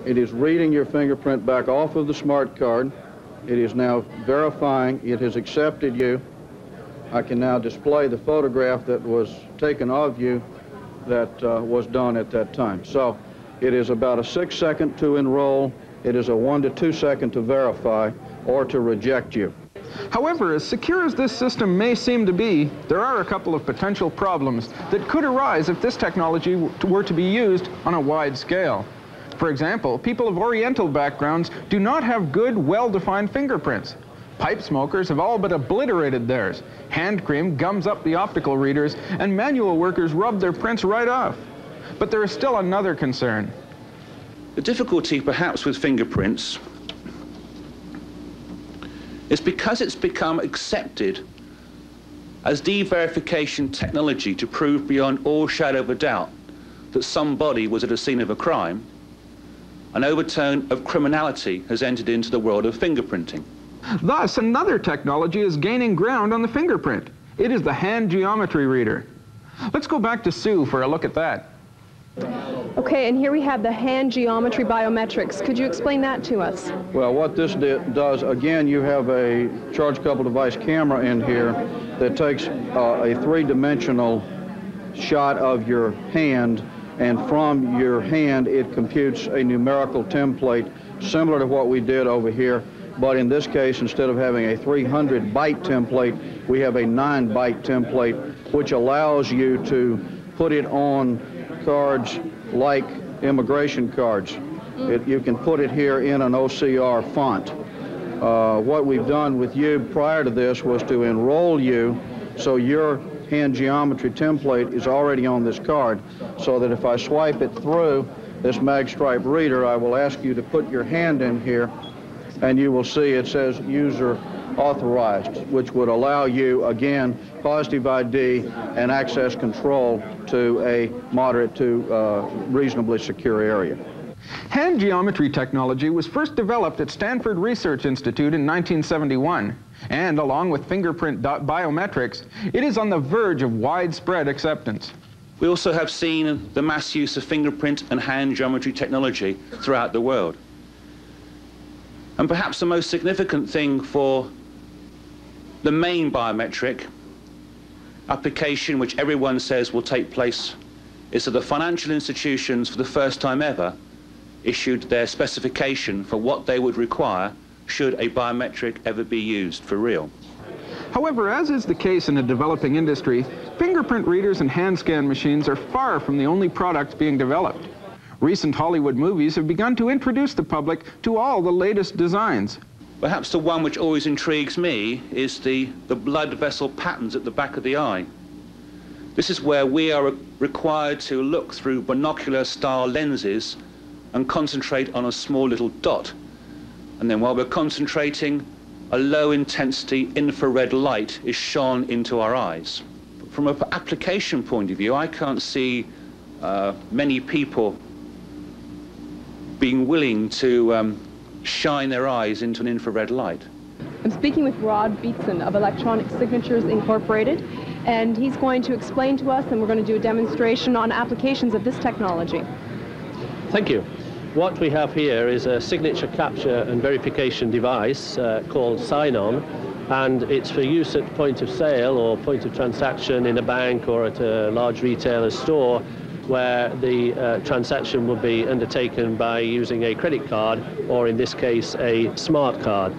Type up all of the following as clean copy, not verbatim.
It is reading your fingerprint back off of the smart card. It is now verifying it has accepted you. I can now display the photograph that was taken of you that was done at that time. So it is about a 6-second to enroll. It is a 1 to 2 second to verify or to reject you. However, as secure as this system may seem to be, there are a couple of potential problems that could arise if this technology were to be used on a wide scale. For example, people of Oriental backgrounds do not have good, well-defined fingerprints. Pipe smokers have all but obliterated theirs. Hand cream gums up the optical readers, and manual workers rub their prints right off. But there is still another concern. The difficulty, perhaps, with fingerprints is because it's become accepted as de-verification technology to prove beyond all shadow of a doubt that somebody was at a scene of a crime, an overtone of criminality has entered into the world of fingerprinting. Thus, another technology is gaining ground on the fingerprint. It is the hand geometry reader. Let's go back to Sue for a look at that. Okay, and here we have the hand geometry biometrics. Could you explain that to us? Well, what this does, again, you have a charge coupled device camera in here that takes a 3-dimensional shot of your hand, and from your hand it computes a numerical template similar to what we did over here, but in this case, instead of having a 300-byte template, we have a 9-byte template, which allows you to put it on cards like immigration cards. You can put it here in an OCR font. What we've done with you prior to this was to enroll you so your hand geometry template is already on this card, so that if I swipe it through this magstripe reader, I will ask you to put your hand in here, and you will see it says user authorized, which would allow you, again, positive ID and access control to a moderate to reasonably secure area. Hand geometry technology was first developed at Stanford Research Institute in 1971, and along with fingerprint biometrics, it is on the verge of widespread acceptance. We also have seen the mass use of fingerprint and hand geometry technology throughout the world. And perhaps the most significant thing for the main biometric application, which everyone says will take place, is that the financial institutions, for the first time ever, issued their specification for what they would require should a biometric ever be used for real. However, as is the case in a developing industry, fingerprint readers and hand scan machines are far from the only products being developed. Recent Hollywood movies have begun to introduce the public to all the latest designs. Perhaps the one which always intrigues me is the blood vessel patterns at the back of the eye. This is where we are required to look through binocular-style lenses and concentrate on a small little dot. And then while we're concentrating, a low-intensity infrared light is shone into our eyes. From an application point of view, I can't see many people being willing to shine their eyes into an infrared light. I'm speaking with Rod Beatson of Electronic Signatures Incorporated, and he's going to explain to us, and we're going to do a demonstration on applications of this technology. Thank you. What we have here is a signature capture and verification device called Sign-On, and it's for use at point of sale or point of transaction in a bank or at a large retailer store, where the transaction will be undertaken by using a credit card, or in this case a smart card.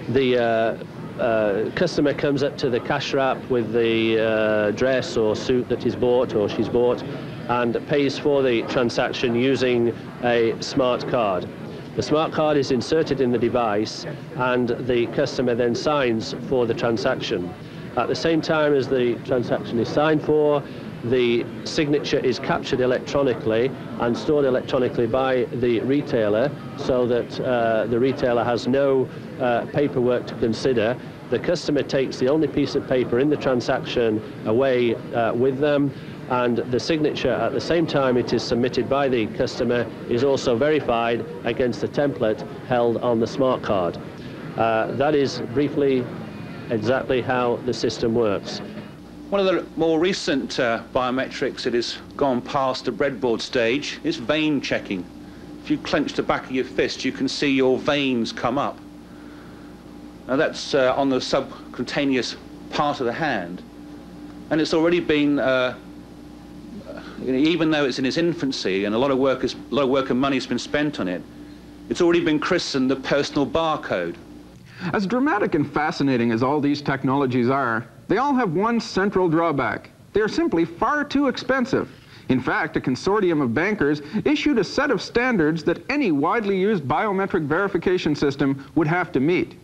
The customer comes up to the cash wrap with the dress or suit that he's bought or she's bought, and pays for the transaction using a smart card. The smart card is inserted in the device, and the customer then signs for the transaction. At the same time as the transaction is signed for, the signature is captured electronically and stored electronically by the retailer, so that the retailer has no paperwork to consider. The customer takes the only piece of paper in the transaction away with them, and the signature, at the same time it is submitted by the customer, is also verified against the template held on the smart card. That is briefly exactly how the system works. One of the more recent biometrics that has gone past the breadboard stage is vein checking. If you clench the back of your fist, you can see your veins come up. Now that's on the subcutaneous part of the hand, and it's already been, even though it's in its infancy and a lot of work and money has been spent on it, it's already been christened the personal barcode. As dramatic and fascinating as all these technologies are, they all have one central drawback. They are simply far too expensive. In fact, a consortium of bankers issued a set of standards that any widely used biometric verification system would have to meet.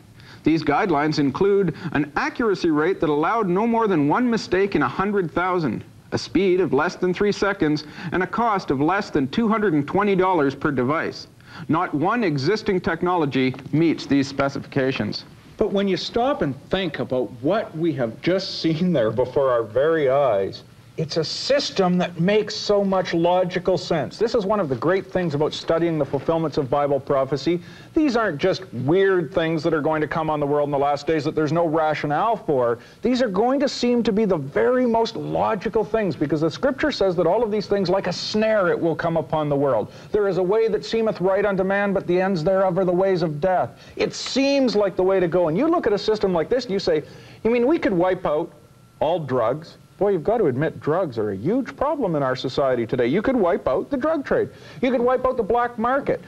These guidelines include an accuracy rate that allowed no more than one mistake in 100,000, a speed of less than 3 seconds, and a cost of less than $220 per device. Not one existing technology meets these specifications. But when you stop and think about what we have just seen there before our very eyes, it's a system that makes so much logical sense. This is one of the great things about studying the fulfillments of Bible prophecy. These aren't just weird things that are going to come on the world in the last days that there's no rationale for. These are going to seem to be the very most logical things, because the Scripture says that all of these things, like a snare, it will come upon the world. There is a way that seemeth right unto man, but the ends thereof are the ways of death. It seems like the way to go. And you look at a system like this and you say, you mean we could wipe out all drugs? Boy, you've got to admit drugs are a huge problem in our society today. You could wipe out the drug trade. You could wipe out the black market.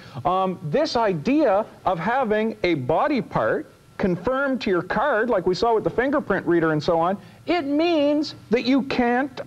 This idea of having a body part confirmed to your card, like we saw with the fingerprint reader and so on, it means that you can't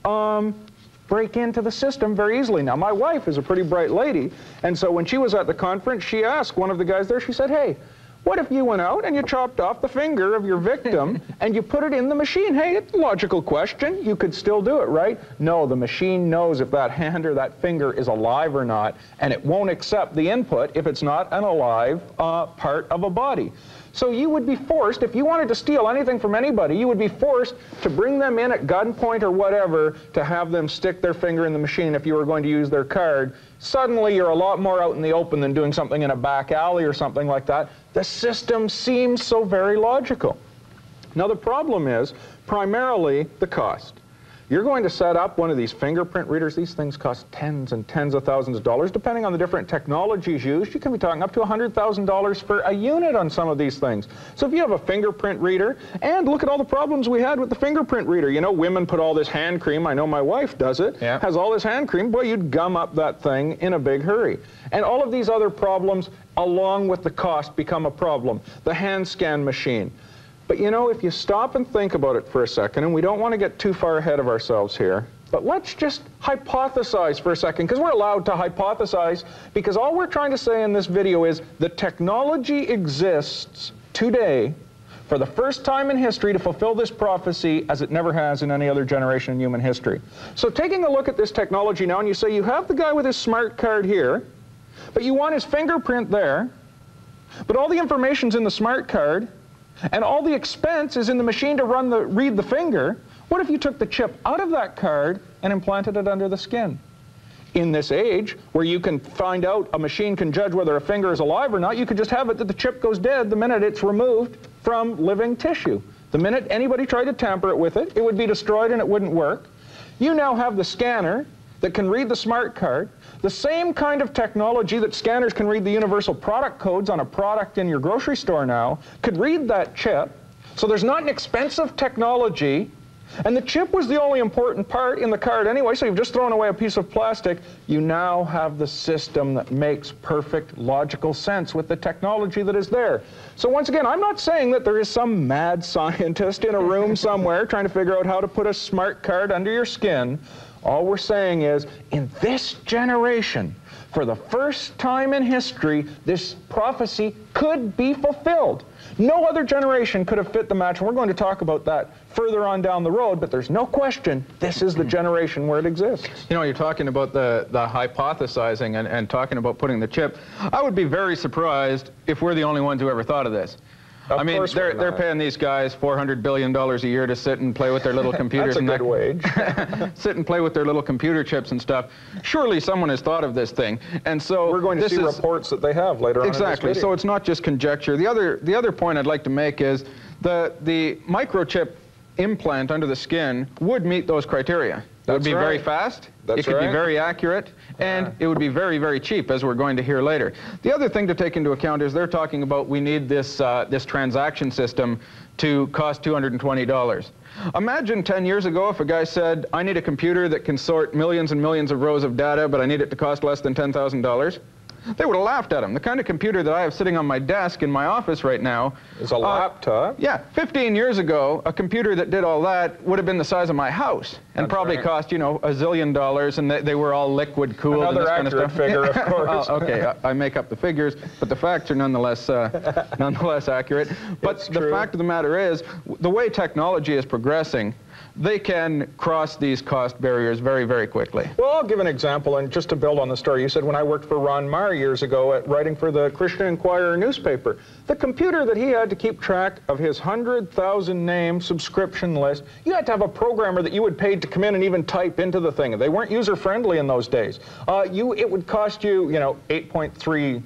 break into the system very easily. Now, my wife is a pretty bright lady, and so when she was at the conference, she asked one of the guys there, she said, hey, what if you went out and you chopped off the finger of your victim and you put it in the machine? Hey, it's a logical question. You could still do it, right? No, the machine knows if that hand or that finger is alive or not, and it won't accept the input if it's not an alive part of a body. So you would be forced, if you wanted to steal anything from anybody, you would be forced to bring them in at gunpoint or whatever to have them stick their finger in the machine if you were going to use their card. Suddenly you're a lot more out in the open than doing something in a back alley or something like that. The system seems so very logical. Now the problem is primarily the cost. You're going to set up one of these fingerprint readers. These things cost tens and tens of thousands of dollars. Depending on the different technologies used, you can be talking up to $100,000 for a unit on some of these things. So if you have a fingerprint reader, and look at all the problems we had with the fingerprint reader. You know, women put all this hand cream. I know my wife does it. Yeah. Has all this hand cream. Boy, you'd gum up that thing in a big hurry. And all of these other problems, along with the cost, become a problem. The hand scan machine. But you know, if you stop and think about it for a second, and we don't want to get too far ahead of ourselves here, but let's just hypothesize for a second, because we're allowed to hypothesize, because all we're trying to say in this video is the technology exists today for the first time in history to fulfill this prophecy as it never has in any other generation in human history. So taking a look at this technology now, and you say you have the guy with his smart card here, but you want his fingerprint there, but all the information's in the smart card, and all the expense is in the machine to read the finger. What if you took the chip out of that card and implanted it under the skin? In this age, where you can find out, a machine can judge whether a finger is alive or not, you could just have it that the chip goes dead the minute it's removed from living tissue. The minute anybody tried to tamper it with it, it would be destroyed and it wouldn't work. You now have the scanner that can read the smart card. The same kind of technology that scanners can read the universal product codes on a product in your grocery store now could read that chip. So there's not an expensive technology, and the chip was the only important part in the card anyway, so you've just thrown away a piece of plastic. You now have the system that makes perfect logical sense with the technology that is there. So once again, I'm not saying that there is some mad scientist in a room somewhere trying to figure out how to put a smart card under your skin. All we're saying is, in this generation, for the first time in history, this prophecy could be fulfilled. No other generation could have fit the match, and we're going to talk about that further on down the road, but there's no question this is the generation where it exists. You know, you're talking about the hypothesizing and talking about putting the chip. I would be very surprised if we're the only ones who ever thought of this. I mean, they're paying these guys $400 billion a year to sit and play with their little computers. That's a good wage. Sit and play with their little computer chips and stuff. Surely someone has thought of this thing. And so we're going to see reports that they have later on in this video. Exactly. So it's not just conjecture. The other point I'd like to make is the microchip implant under the skin would meet those criteria. It would be very fast, it could be very accurate, and it would be very, very cheap, as we're going to hear later. The other thing to take into account is they're talking about we need this, this transaction system to cost $220. Imagine 10 years ago if a guy said, I need a computer that can sort millions and millions of rows of data, but I need it to cost less than $10,000. They would have laughed at him. The kind of computer that I have sitting on my desk in my office right now is a laptop. Yeah, 15 years ago, a computer that did all that would have been the size of my house and probably cost, you know, $1 zillion, and they were all liquid cooled. Another and this kind of stuff. figure, of course. Well, okay, I make up the figures, but the facts are nonetheless, nonetheless accurate. But the fact of the matter is, the way technology is progressing, they can cross these cost barriers very, very quickly. Well, I'll give an example, and just to build on the story, you said when I worked for Ron Marr years ago at writing for the Christian Enquirer newspaper, the computer that he had to keep track of his 100,000 name subscription list, you had to have a programmer that you would pay to come in and even type into the thing. They weren't user-friendly in those days. It would cost you, you know, $8.3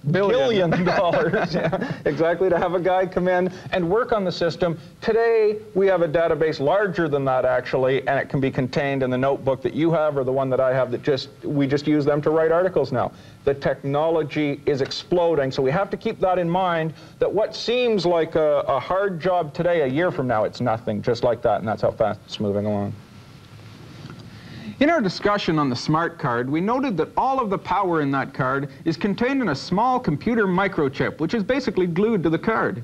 billion. Yeah, exactly, to have a guy come in and work on the system. Today, we have a database larger than that, actually, and it can be contained in the notebook that you have or the one that I have that we just use them to write articles now. The technology is exploding, so we have to keep that in mind, that what seems like a hard job today, a year from now, it's nothing, just like that, and that's how fast it's moving along. In our discussion on the smart card, we noted that all of the power in that card is contained in a small computer microchip, which is basically glued to the card.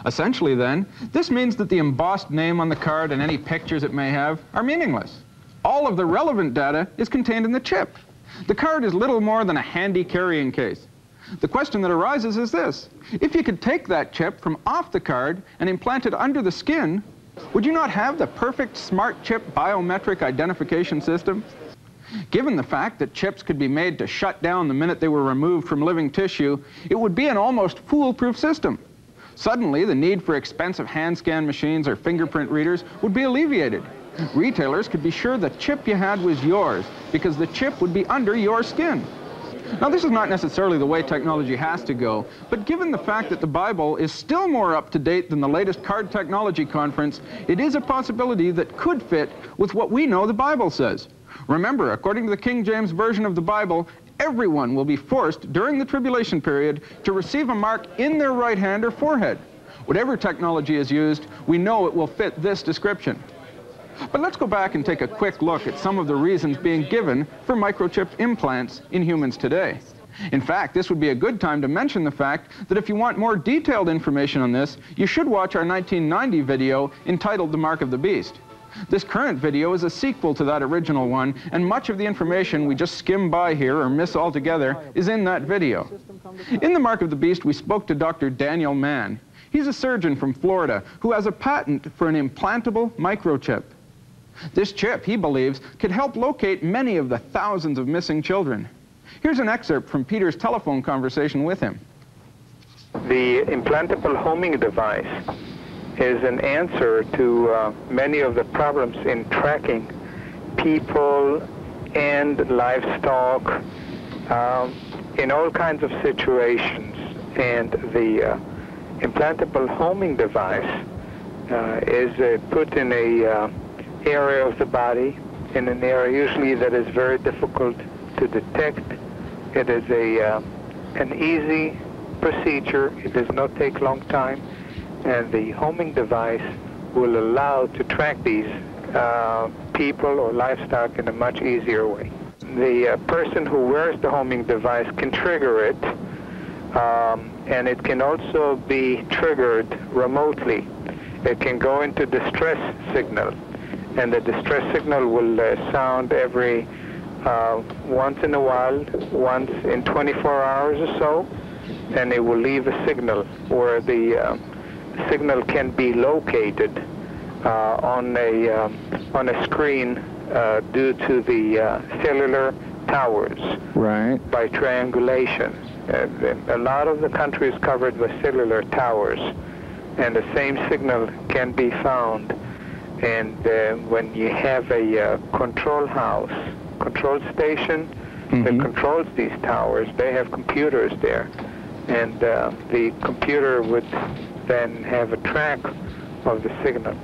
Essentially then, this means that the embossed name on the card and any pictures it may have are meaningless. All of the relevant data is contained in the chip. The card is little more than a handy carrying case. The question that arises is this: if you could take that chip from off the card and implant it under the skin, would you not have the perfect smart chip biometric identification system? Given the fact that chips could be made to shut down the minute they were removed from living tissue, it would be an almost foolproof system. Suddenly, the need for expensive hand scan machines or fingerprint readers would be alleviated. Retailers could be sure the chip you had was yours because the chip would be under your skin. Now, this is not necessarily the way technology has to go, but given the fact that the Bible is still more up to date than the latest card technology conference, it is a possibility that could fit with what we know the Bible says. Remember, according to the King James Version of the Bible, everyone will be forced during the tribulation period to receive a mark in their right hand or forehead. Whatever technology is used, we know it will fit this description. But let's go back and take a quick look at some of the reasons being given for microchip implants in humans today. In fact, this would be a good time to mention the fact that if you want more detailed information on this, you should watch our 1990 video entitled The Marck of the Beast. This current video is a sequel to that original one, and much of the information we just skim by here or miss altogether is in that video. In The Marck of the Beast, we spoke to Dr. Daniel Mann. He's a surgeon from Florida who has a patent for an implantable microchip. This chip, he believes, could help locate many of the thousands of missing children. Here's an excerpt from Peter's telephone conversation with him. The implantable homing device is an answer to many of the problems in tracking people and livestock in all kinds of situations. And the implantable homing device is put in a area of the body, in an area usually that is very difficult to detect. It is an easy procedure. It does not take a long time, and the homing device will allow to track these people or livestock in a much easier way. The person who wears the homing device can trigger it, and it can also be triggered remotely. It can go into distress signal, and the distress signal will sound every once in a while, once in 24 hours or so, and it will leave a signal where the signal can be located on a screen due to the cellular towers. Right. By triangulation. A lot of the country is covered by cellular towers, and the same signal can be found. And when you have a control station that controls these towers, they have computers there. And the computer would then have a track of the signal.